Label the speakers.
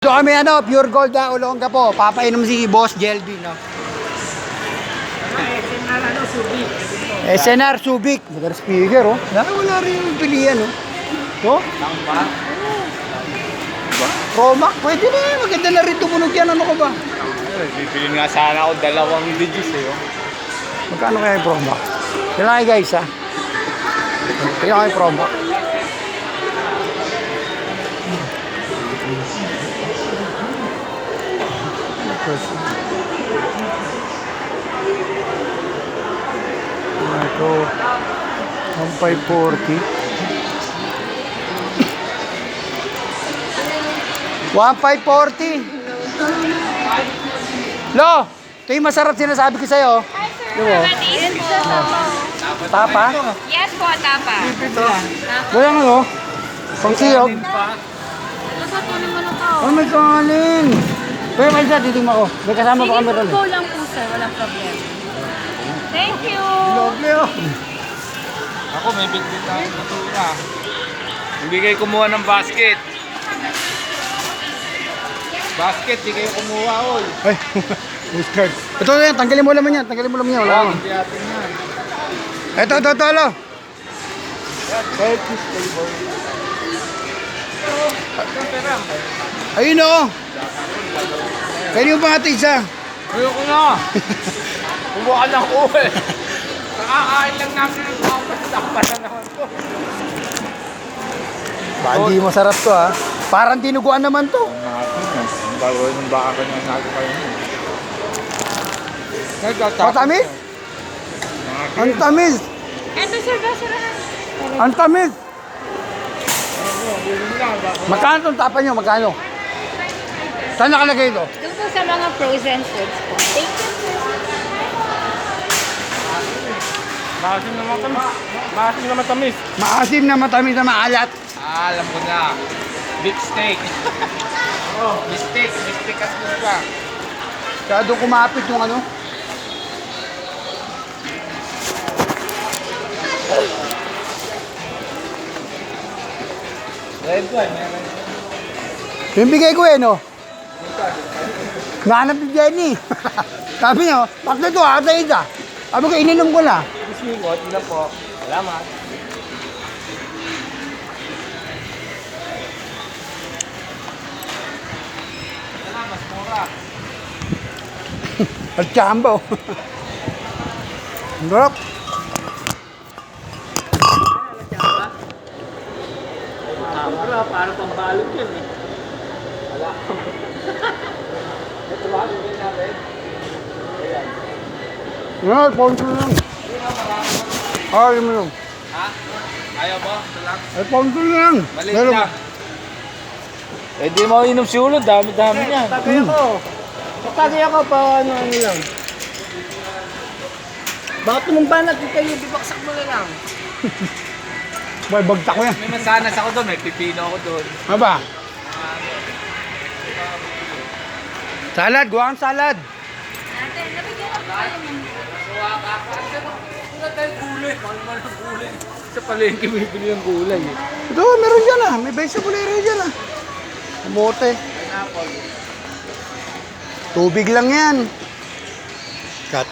Speaker 1: So kami pure gold na Olonga po. Papainom si Boss Jelby, no? SNR Subic. Maganda speaker, oh. Wala rin yung pilihan, oh. No?
Speaker 2: Tamba?
Speaker 1: Romac, pwede na eh. Maganda na rin tumunog yan. Ano ko ba?
Speaker 2: Bibili nga sana ako 2 digits eh. Oh.
Speaker 1: Magkano kaya yung Romac? Yan lang guys, ha? Yan lang yung Romac. Ito, 1,540. 1,540. Lo, ito yung masarap sinasabi ko sa'yo. Diba? Tapa?
Speaker 3: Yes po, tapa.
Speaker 1: Walang ano? Pangsiyog?
Speaker 3: Nasatunin mo na ka.
Speaker 1: Oh, may kanin. Pero may isa, titigman ko. May kasama pa kami ron.
Speaker 3: Go lang po sir, walang problem. Thank you.
Speaker 1: Lovely, oh.
Speaker 2: Ako may bitbit na natuwa. Hindi kayo kumuha ng basket. Basket, di kayo kumuha, oy.
Speaker 1: Ay, postcard. Ito yan, tanggalin mo laman yan. Tanggalin mo laman yan. Wala akong.
Speaker 2: Hindi atin yan.
Speaker 1: Ito, lo.
Speaker 2: Selfish flavor.
Speaker 1: Ayun, oh. Kaya yung pangati isa.
Speaker 2: Ayoko na. Kumuha lang ko eh. Nakakain lang namin ng tapas. Tapas na naman ko.
Speaker 1: Ba, hindi masarap to, ha. Parang tinuguan naman to.
Speaker 2: Ang bago ng baka ka nang nago kayo.
Speaker 1: Matamis? Ang tamis.
Speaker 3: Ito sir, basurahan.
Speaker 1: Ang tamis. Magkano itong tapa nyo? Magkano? Saan nakalagay ito?
Speaker 3: Doon po sa mga frozen foods po. Thank you sir.
Speaker 2: Maasim na matamis. Maasim na matamis.
Speaker 1: Maasim na matamis na maalat.
Speaker 2: Alam ko na. Beef steak. Oh, beef steak. Beef steak at lupa.
Speaker 1: Kaya doon kumapit yung ano.
Speaker 2: Red wine.
Speaker 1: Yung bigay ko no? Nahanap ni Jenny. Sabi niya, tatlo ito ata isa. Sabi ko, ininom ko na.
Speaker 2: Bismigot, ilan po. Salamat. Mas mura.
Speaker 1: At chambo. Sarap.
Speaker 2: Mura, para pang balot yun eh. Wala. Ito ba? Hindi natin.
Speaker 1: Yan, ponso lang. Ay, mo lang.
Speaker 2: Ha? Ayaw mo? Ito lang.
Speaker 1: Ay, ponso lang.
Speaker 2: Maliit lang. Eh di mo inom si Ulo, dami-dami niya.
Speaker 1: Tagay ako. Tagay ako pa ano lang.
Speaker 4: Bakit mong banat kayo, bibaksak mo na lang.
Speaker 1: Boy, bagtak ko yan.
Speaker 2: May mansanas ako doon, may pipino ako doon.
Speaker 1: Ano ba? Salad, guwang salad.
Speaker 3: Ate, nabigyan ako kayo ng
Speaker 2: Wala tayong gulay, mahal ng gulay. Sa palengke bibili ng gulay eh.
Speaker 1: Ito, meron dyan ah. May vegetable area dyan ah. Kamote.
Speaker 2: Pineapple.
Speaker 1: Tubig lang yan. Cut.